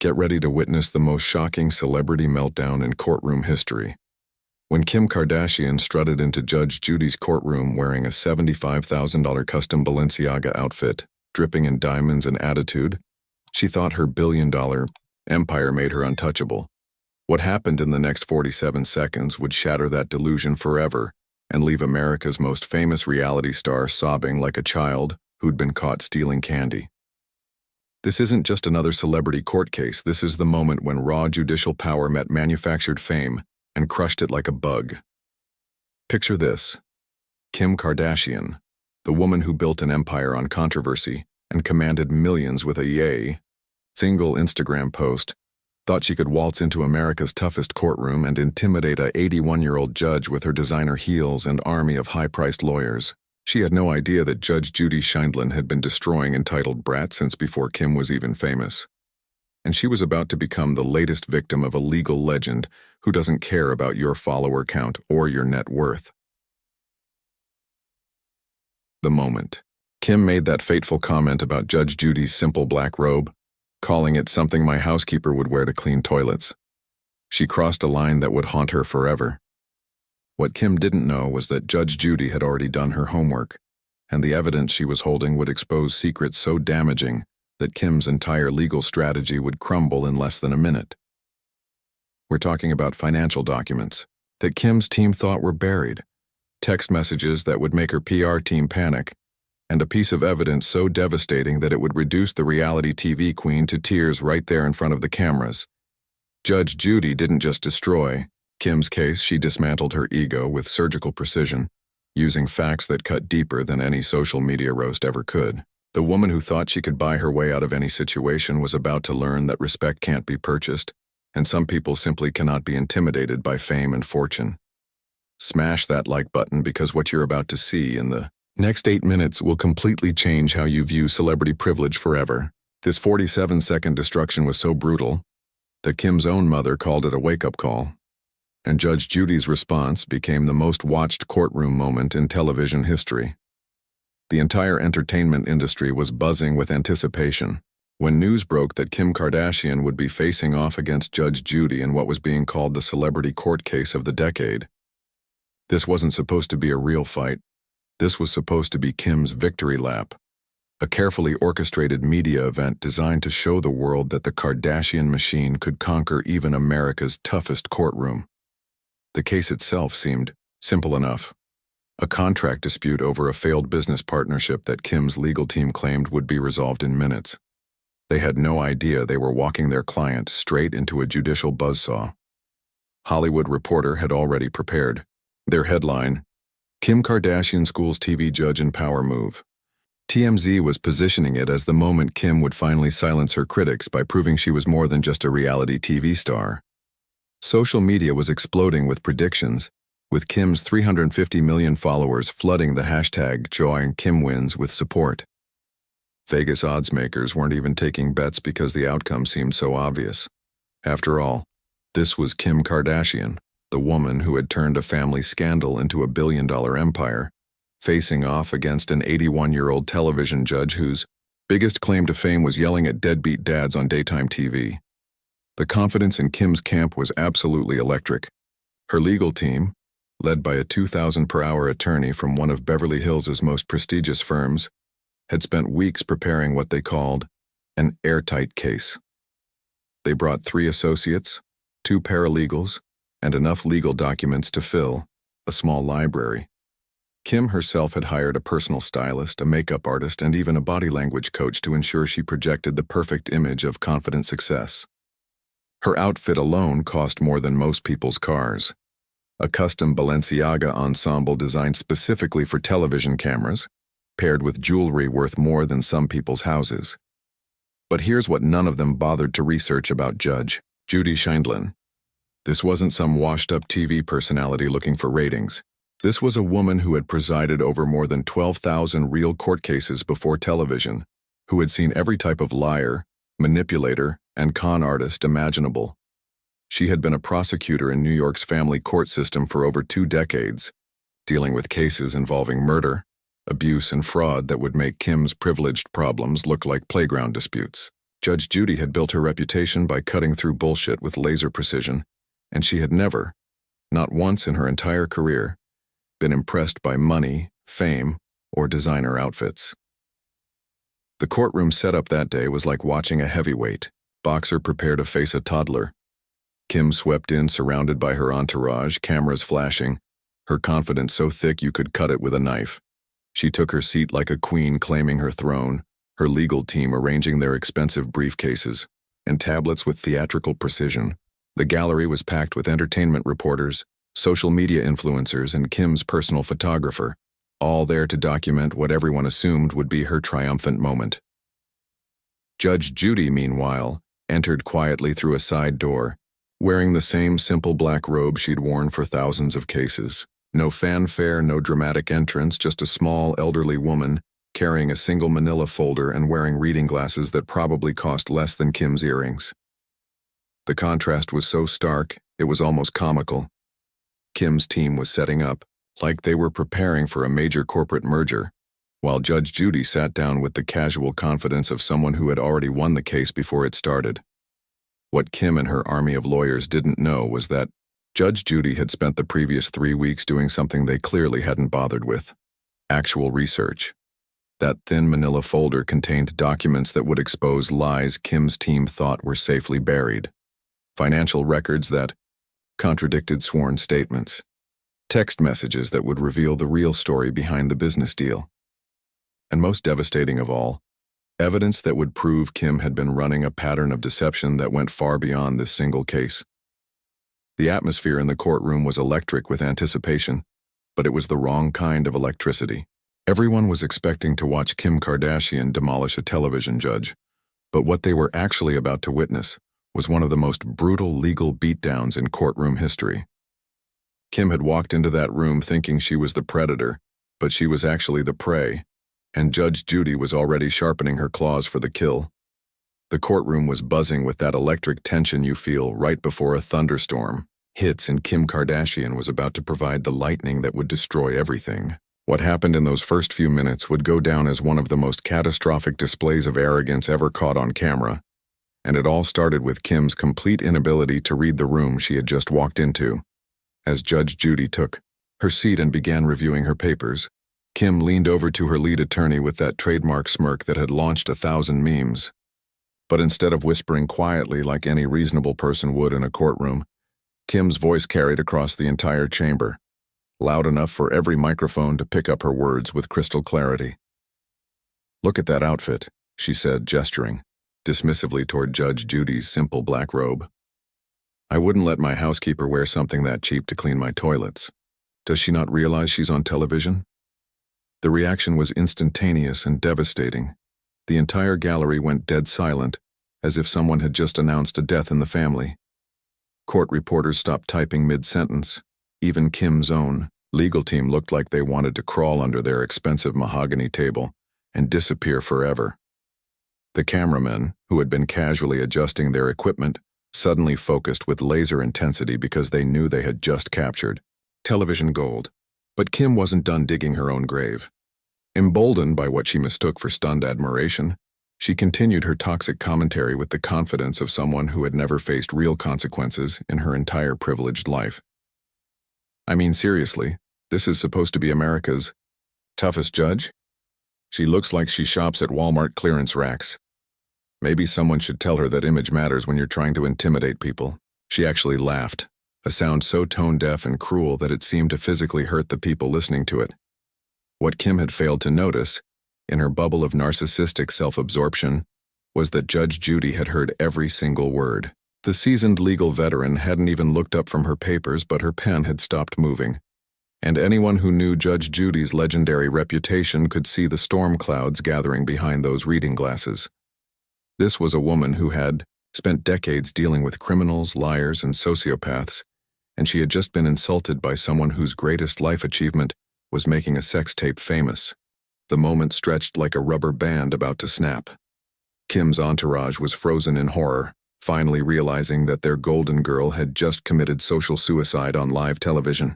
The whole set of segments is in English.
Get ready to witness the most shocking celebrity meltdown in courtroom history. When Kim Kardashian strutted into Judge Judy's courtroom wearing a $75,000 custom Balenciaga outfit, dripping in diamonds and attitude, she thought her billion-dollar empire made her untouchable. What happened in the next 47 seconds would shatter that delusion forever and leave America's most famous reality star sobbing like a child who'd been caught stealing candy. This isn't just another celebrity court case. This is the moment when raw judicial power met manufactured fame and crushed it like a bug. Picture this: Kim Kardashian, the woman who built an empire on controversy and commanded millions with a single Instagram post, thought she could waltz into America's toughest courtroom and intimidate a 81-year-old judge with her designer heels and army of high-priced lawyers. She had no idea that Judge Judy Files had been destroying entitled brats since before Kim was even famous. And she was about to become the latest victim of a legal legend who doesn't care about your follower count or your net worth. The moment Kim made that fateful comment about Judge Judy's simple black robe, calling it something my housekeeper would wear to clean toilets, she crossed a line that would haunt her forever. What Kim didn't know was that Judge Judy had already done her homework, and the evidence she was holding would expose secrets so damaging that Kim's entire legal strategy would crumble in less than a minute. We're talking about financial documents that Kim's team thought were buried, text messages that would make her PR team panic, and a piece of evidence so devastating that it would reduce the reality TV queen to tears right there in front of the cameras. Judge Judy didn't just destroy Kim's case, she dismantled her ego with surgical precision, using facts that cut deeper than any social media roast ever could. The woman who thought she could buy her way out of any situation was about to learn that respect can't be purchased, and some people simply cannot be intimidated by fame and fortune. Smash that like button, because what you're about to see in the next 8 minutes will completely change how you view celebrity privilege forever. This 47-second destruction was so brutal that Kim's own mother called it a wake-up call, and Judge Judy's response became the most watched courtroom moment in television history. The entire entertainment industry was buzzing with anticipation when news broke that Kim Kardashian would be facing off against Judge Judy in what was being called the celebrity court case of the decade. This wasn't supposed to be a real fight. This was supposed to be Kim's victory lap, a carefully orchestrated media event designed to show the world that the Kardashian machine could conquer even America's toughest courtroom. The case itself seemed simple enough: a contract dispute over a failed business partnership that Kim's legal team claimed would be resolved in minutes. They had no idea they were walking their client straight into a judicial buzzsaw. Hollywood Reporter had already prepared their headline: Kim Kardashian schools TV judge in power move. TMZ was positioning it as the moment Kim would finally silence her critics by proving she was more than just a reality TV star. Social media was exploding with predictions, with Kim's 350 million followers flooding the hashtag #JoyKimWins with support. Vegas odds makers weren't even taking bets because the outcome seemed so obvious. After all, this was Kim Kardashian, the woman who had turned a family scandal into a billion-dollar empire, facing off against an 81-year-old television judge whose biggest claim to fame was yelling at deadbeat dads on daytime TV. The confidence in Kim's camp was absolutely electric. Her legal team, led by a 2,000-per-hour attorney from one of Beverly Hills' most prestigious firms, had spent weeks preparing what they called an airtight case. They brought 3 associates, 2 paralegals, and enough legal documents to fill a small library. Kim herself had hired a personal stylist, a makeup artist, and even a body language coach to ensure she projected the perfect image of confident success. Her outfit alone cost more than most people's cars. A custom Balenciaga ensemble designed specifically for television cameras, paired with jewelry worth more than some people's houses. But here's what none of them bothered to research about Judge Judy Files. This wasn't some washed-up TV personality looking for ratings. This was a woman who had presided over more than 12,000 real court cases before television, who had seen every type of liar, manipulator, and con artist imaginable. She had been a prosecutor in New York's family court system for over 2 decades, dealing with cases involving murder, abuse, and fraud that would make Kim's privileged problems look like playground disputes. Judge Judy had built her reputation by cutting through bullshit with laser precision, and she had never, not once in her entire career, been impressed by money, fame, or designer outfits. The courtroom setup that day was like watching a heavyweight boxer prepare to face a toddler. Kim swept in surrounded by her entourage, cameras flashing, her confidence so thick you could cut it with a knife. She took her seat like a queen claiming her throne, her legal team arranging their expensive briefcases and tablets with theatrical precision. The gallery was packed with entertainment reporters, social media influencers, and Kim's personal photographer, all there to document what everyone assumed would be her triumphant moment. Judge Judy, meanwhile, entered quietly through a side door, wearing the same simple black robe she'd worn for thousands of cases. No fanfare, no dramatic entrance, just a small, elderly woman carrying a single manila folder and wearing reading glasses that probably cost less than Kim's earrings. The contrast was so stark, it was almost comical. Kim's team was setting up, like they were preparing for a major corporate merger, while Judge Judy sat down with the casual confidence of someone who had already won the case before it started. What Kim and her army of lawyers didn't know was that Judge Judy had spent the previous 3 weeks doing something they clearly hadn't bothered with: actual research. That thin manila folder contained documents that would expose lies Kim's team thought were safely buried, financial records that contradicted sworn statements, text messages that would reveal the real story behind the business deal, and most devastating of all, evidence that would prove Kim had been running a pattern of deception that went far beyond this single case. The atmosphere in the courtroom was electric with anticipation, but it was the wrong kind of electricity. Everyone was expecting to watch Kim Kardashian demolish a television judge, but what they were actually about to witness was one of the most brutal legal beatdowns in courtroom history. Kim had walked into that room thinking she was the predator, but she was actually the prey, and Judge Judy was already sharpening her claws for the kill. The courtroom was buzzing with that electric tension you feel right before a thunderstorm hits, and Kim Kardashian was about to provide the lightning that would destroy everything. What happened in those first few minutes would go down as one of the most catastrophic displays of arrogance ever caught on camera, and it all started with Kim's complete inability to read the room she had just walked into. As Judge Judy took her seat and began reviewing her papers, Kim leaned over to her lead attorney with that trademark smirk that had launched 1,000 memes. But instead of whispering quietly like any reasonable person would in a courtroom, Kim's voice carried across the entire chamber, loud enough for every microphone to pick up her words with crystal clarity. "Look at that outfit," she said, gesturing dismissively toward Judge Judy's simple black robe. "I wouldn't let my housekeeper wear something that cheap to clean my toilets. Does she not realize she's on television?" The reaction was instantaneous and devastating. The entire gallery went dead silent, as if someone had just announced a death in the family. Court reporters stopped typing mid-sentence. Even Kim's own legal team looked like they wanted to crawl under their expensive mahogany table and disappear forever. The cameramen, who had been casually adjusting their equipment, suddenly focused with laser intensity because they knew they had just captured television gold. But Kim wasn't done digging her own grave. Emboldened by what she mistook for stunned admiration, she continued her toxic commentary with the confidence of someone who had never faced real consequences in her entire privileged life. "I mean, seriously, this is supposed to be America's toughest judge? She looks like she shops at Walmart clearance racks. Maybe someone should tell her that image matters when you're trying to intimidate people." She actually laughed, a sound so tone-deaf and cruel that it seemed to physically hurt the people listening to it. What Kim had failed to notice, in her bubble of narcissistic self-absorption, was that Judge Judy had heard every single word. The seasoned legal veteran hadn't even looked up from her papers, but her pen had stopped moving. And anyone who knew Judge Judy's legendary reputation could see the storm clouds gathering behind those reading glasses. This was a woman who had spent decades dealing with criminals, liars, and sociopaths, and she had just been insulted by someone whose greatest life achievement was making a sex tape famous. The moment stretched like a rubber band about to snap. Kim's entourage was frozen in horror, finally realizing that their golden girl had just committed social suicide on live television.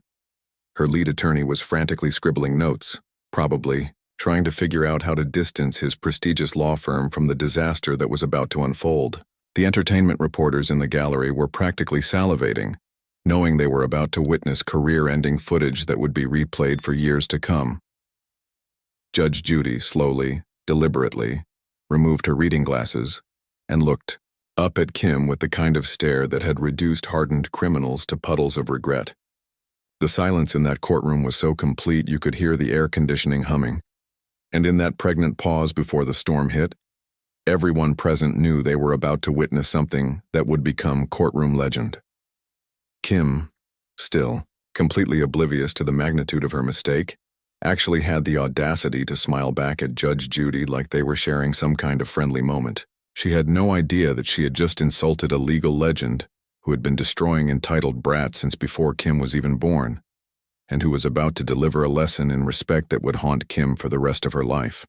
Her lead attorney was frantically scribbling notes, probably trying to figure out how to distance his prestigious law firm from the disaster that was about to unfold. The entertainment reporters in the gallery were practically salivating, knowing they were about to witness career-ending footage that would be replayed for years to come. Judge Judy slowly, deliberately, removed her reading glasses and looked up at Kim with the kind of stare that had reduced hardened criminals to puddles of regret. The silence in that courtroom was so complete you could hear the air conditioning humming, and in that pregnant pause before the storm hit, everyone present knew they were about to witness something that would become courtroom legend. Kim, still completely oblivious to the magnitude of her mistake, actually had the audacity to smile back at Judge Judy like they were sharing some kind of friendly moment. She had no idea that she had just insulted a legal legend who had been destroying entitled brats since before Kim was even born, and who was about to deliver a lesson in respect that would haunt Kim for the rest of her life.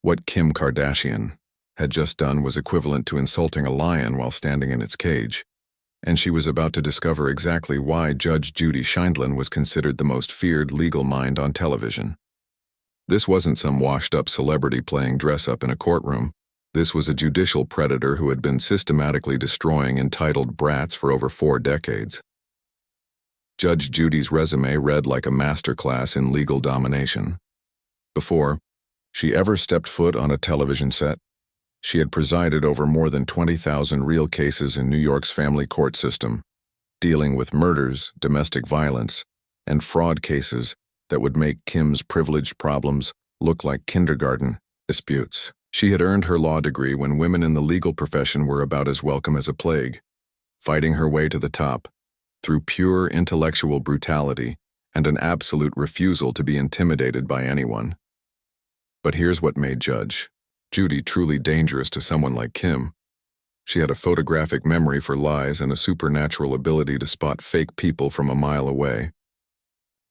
What Kim Kardashian had just done was equivalent to insulting a lion while standing in its cage, and she was about to discover exactly why Judge Judy Files was considered the most feared legal mind on television. This wasn't some washed-up celebrity playing dress-up in a courtroom. This was a judicial predator who had been systematically destroying entitled brats for over 4 decades. Judge Judy's resume read like a masterclass in legal domination. Before she ever stepped foot on a television set, she had presided over more than 20,000 real cases in New York's family court system, dealing with murders, domestic violence, and fraud cases that would make Kim's privilege problems look like kindergarten disputes. She had earned her law degree when women in the legal profession were about as welcome as a plague, fighting her way to the top through pure intellectual brutality and an absolute refusal to be intimidated by anyone. But here's what made Judge Judy truly dangerous to someone like Kim. She had a photographic memory for lies and a supernatural ability to spot fake people from a mile away.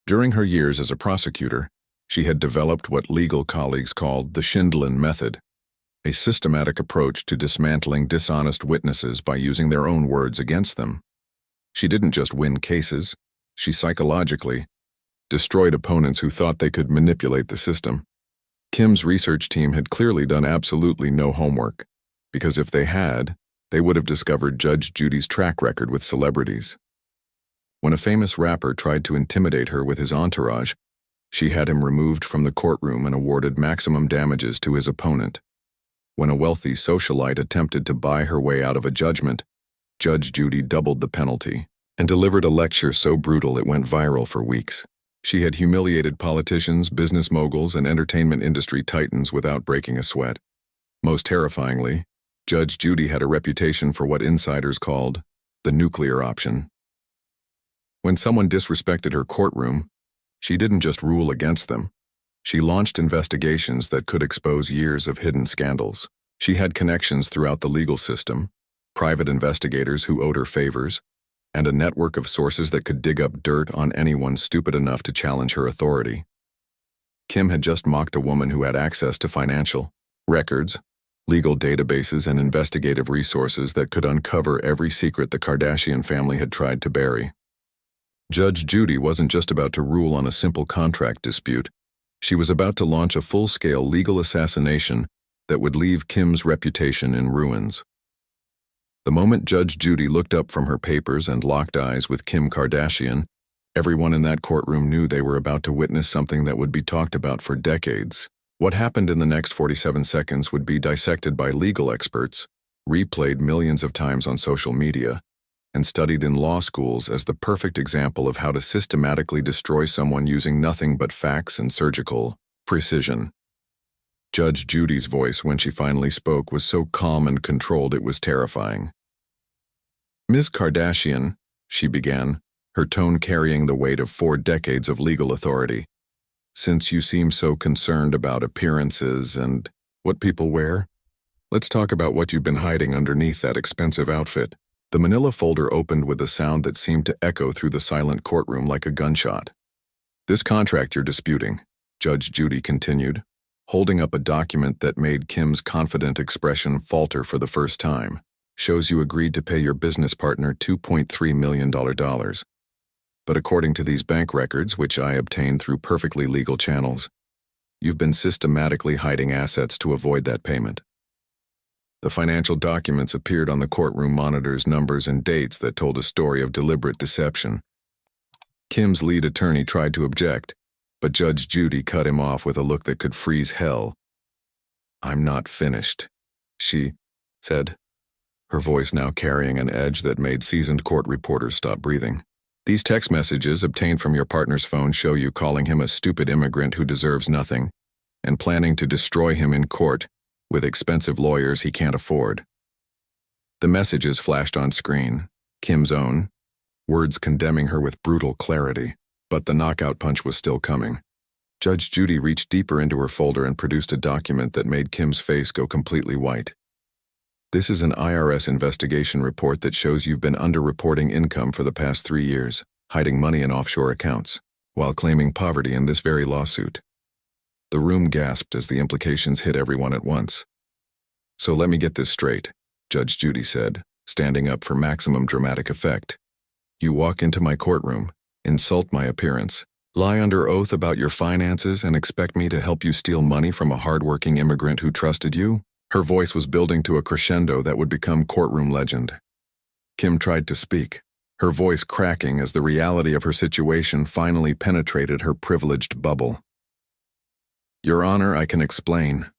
During her years as a prosecutor, she had developed what legal colleagues called the Schindlin method, a systematic approach to dismantling dishonest witnesses by using their own words against them. She didn't just win cases, she psychologically destroyed opponents who thought they could manipulate the system. Kim's research team had clearly done absolutely no homework, because if they had, they would have discovered Judge Judy's track record with celebrities. When a famous rapper tried to intimidate her with his entourage, she had him removed from the courtroom and awarded maximum damages to his opponent. When a wealthy socialite attempted to buy her way out of a judgment, Judge Judy doubled the penalty and delivered a lecture so brutal it went viral for weeks. She had humiliated politicians, business moguls, and entertainment industry titans without breaking a sweat. Most terrifyingly, Judge Judy had a reputation for what insiders called the nuclear option. When someone disrespected her courtroom, she didn't just rule against them. She launched investigations that could expose years of hidden scandals. She had connections throughout the legal system, private investigators who owed her favors, and a network of sources that could dig up dirt on anyone stupid enough to challenge her authority. Kim had just mocked a woman who had access to financial records, legal databases, and investigative resources that could uncover every secret the Kardashian family had tried to bury. Judge Judy wasn't just about to rule on a simple contract dispute. She was about to launch a full-scale legal assassination that would leave Kim's reputation in ruins. The moment Judge Judy looked up from her papers and locked eyes with Kim Kardashian, everyone in that courtroom knew they were about to witness something that would be talked about for decades. What happened in the next 47 seconds would be dissected by legal experts, replayed millions of times on social media, and studied in law schools as the perfect example of how to systematically destroy someone using nothing but facts and surgical precision. Judge Judy's voice when she finally spoke was so calm and controlled it was terrifying. "Ms. Kardashian," she began, her tone carrying the weight of 4 decades of legal authority, "since you seem so concerned about appearances and what people wear, let's talk about what you've been hiding underneath that expensive outfit." The manila folder opened with a sound that seemed to echo through the silent courtroom like a gunshot. "This contract you're disputing," Judge Judy continued, holding up a document that made Kim's confident expression falter for the first time, "shows you agreed to pay your business partner $2.3 million. But according to these bank records, which I obtained through perfectly legal channels, you've been systematically hiding assets to avoid that payment. The financial documents appeared on the courtroom monitor's numbers and dates that told a story of deliberate deception. Kim's lead attorney tried to object, but Judge Judy cut him off with a look that could freeze hell. "I'm not finished," she said, her voice now carrying an edge that made seasoned court reporters stop breathing. "These text messages obtained from your partner's phone show you calling him a stupid immigrant who deserves nothing, and planning to destroy him in court with expensive lawyers he can't afford." The messages flashed on screen, Kim's own, words condemning her with brutal clarity, but the knockout punch was still coming. Judge Judy reached deeper into her folder and produced a document that made Kim's face go completely white. "This is an IRS investigation report that shows you've been underreporting income for the past 3 years, hiding money in offshore accounts, while claiming poverty in this very lawsuit." The room gasped as the implications hit everyone at once. "So let me get this straight," Judge Judy said, standing up for maximum dramatic effect. "You walk into my courtroom, insult my appearance, lie under oath about your finances, and expect me to help you steal money from a hardworking immigrant who trusted you?" Her voice was building to a crescendo that would become courtroom legend. Kim tried to speak, her voice cracking as the reality of her situation finally penetrated her privileged bubble. "Your Honor, I can explain."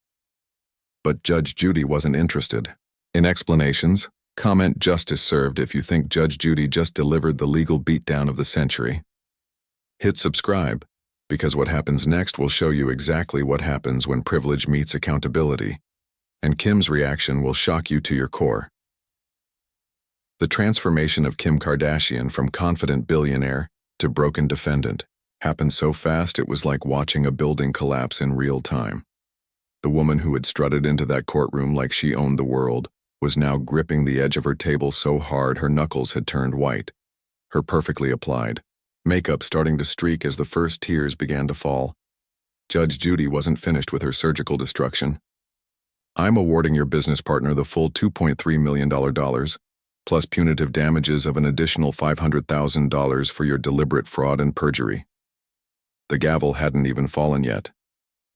But Judge Judy wasn't interested. In explanations, comment justice served if you think Judge Judy just delivered the legal beatdown of the century. Hit subscribe, because what happens next will show you exactly what happens when privilege meets accountability, and Kim's reaction will shock you to your core. The transformation of Kim Kardashian from confident billionaire to broken defendant happened so fast it was like watching a building collapse in real time. The woman who had strutted into that courtroom like she owned the world was now gripping the edge of her table so hard her knuckles had turned white, her perfectly applied makeup starting to streak as the first tears began to fall. Judge Judy wasn't finished with her surgical destruction. "I'm awarding your business partner the full $2.3 million, plus punitive damages of an additional $500,000 for your deliberate fraud and perjury." The gavel hadn't even fallen yet,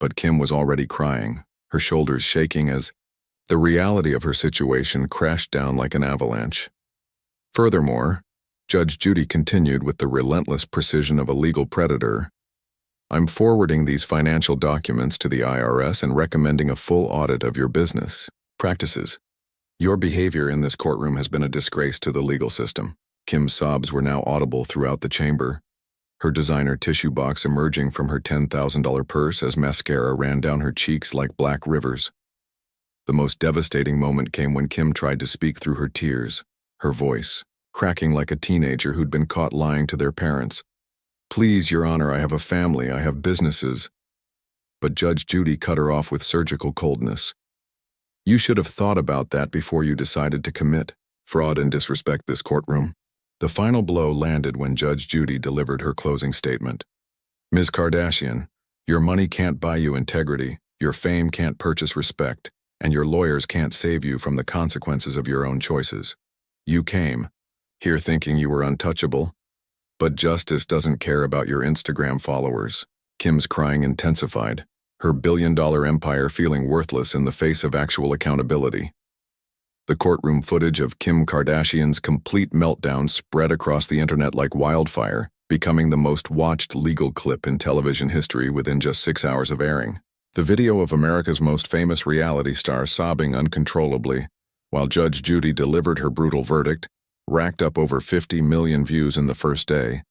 but Kim was already crying, her shoulders shaking as the reality of her situation crashed down like an avalanche. Furthermore, Judge Judy continued with the relentless precision of a legal predator. "I'm forwarding these financial documents to the IRS and recommending a full audit of your business practices. Your behavior in this courtroom has been a disgrace to the legal system." Kim's sobs were now audible throughout the chamber, her designer tissue box emerging from her $10,000 purse as mascara ran down her cheeks like black rivers. The most devastating moment came when Kim tried to speak through her tears, her voice cracking like a teenager who'd been caught lying to their parents. "Please, Your Honor, I have a family, I have businesses." But Judge Judy cut her off with surgical coldness. "You should have thought about that before you decided to commit fraud and disrespect this courtroom." The final blow landed when Judge Judy delivered her closing statement. "Ms. Kardashian, your money can't buy you integrity, your fame can't purchase respect, and your lawyers can't save you from the consequences of your own choices. You came here thinking you were untouchable, but justice doesn't care about your Instagram followers." Kim's crying intensified, her billion-dollar empire feeling worthless in the face of actual accountability. The courtroom footage of Kim Kardashian's complete meltdown spread across the internet like wildfire, becoming the most watched legal clip in television history within just 6 hours of airing. The video of America's most famous reality star sobbing uncontrollably while Judge Judy delivered her brutal verdict racked up over 50 million views in the first day,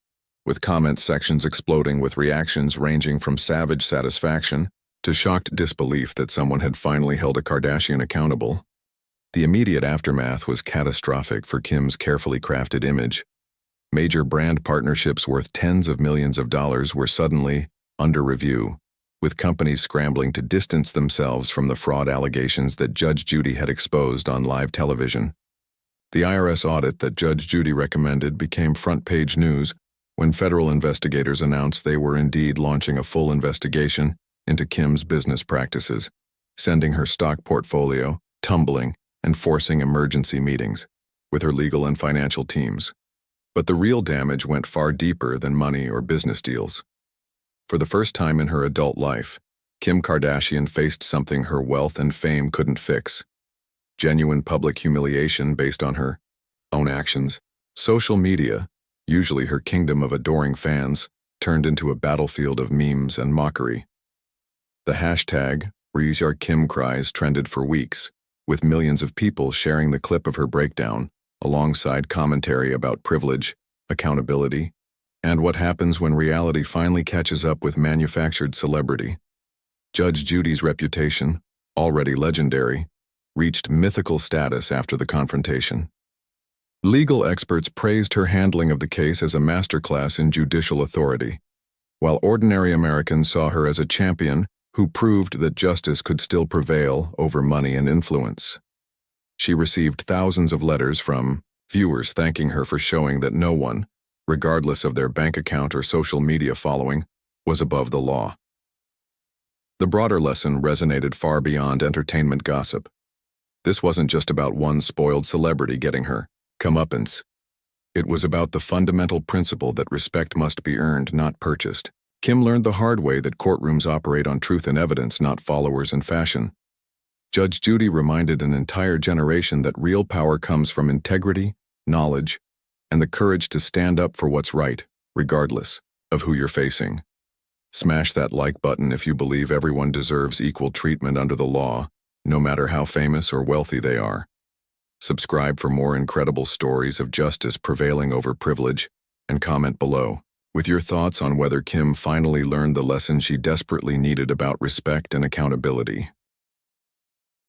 with comment sections exploding with reactions ranging from savage satisfaction to shocked disbelief that someone had finally held a Kardashian accountable. The immediate aftermath was catastrophic for Kim's carefully crafted image. Major brand partnerships worth tens of millions of dollars were suddenly under review, with companies scrambling to distance themselves from the fraud allegations that Judge Judy had exposed on live television. The IRS audit that Judge Judy recommended became front-page news when federal investigators announced they were indeed launching a full investigation into Kim's business practices, sending her stock portfolio tumbling and forcing emergency meetings with her legal and financial teams. But the real damage went far deeper than money or business deals. For the first time in her adult life, Kim Kardashian faced something her wealth and fame couldn't fix. Genuine public humiliation based on her own actions. Social media, usually her kingdom of adoring fans, turned into a battlefield of memes and mockery. The hashtag #ReaseYourKimCries trended for weeks, with millions of people sharing the clip of her breakdown, alongside commentary about privilege, accountability, and what happens when reality finally catches up with manufactured celebrity. Judge Judy's reputation, already legendary, reached mythical status after the confrontation. Legal experts praised her handling of the case as a masterclass in judicial authority, while ordinary Americans saw her as a champion who proved that justice could still prevail over money and influence. She received thousands of letters from viewers thanking her for showing that no one, regardless of their bank account or social media following, was above the law. The broader lesson resonated far beyond entertainment gossip. This wasn't just about one spoiled celebrity getting her comeuppance. It was about the fundamental principle that respect must be earned, not purchased. Kim learned the hard way that courtrooms operate on truth and evidence, not followers and fashion. Judge Judy reminded an entire generation that real power comes from integrity, knowledge, and the courage to stand up for what's right, regardless of who you're facing. Smash that like button if you believe everyone deserves equal treatment under the law, no matter how famous or wealthy they are. Subscribe for more incredible stories of justice prevailing over privilege, and comment below with your thoughts on whether Kim finally learned the lesson she desperately needed about respect and accountability.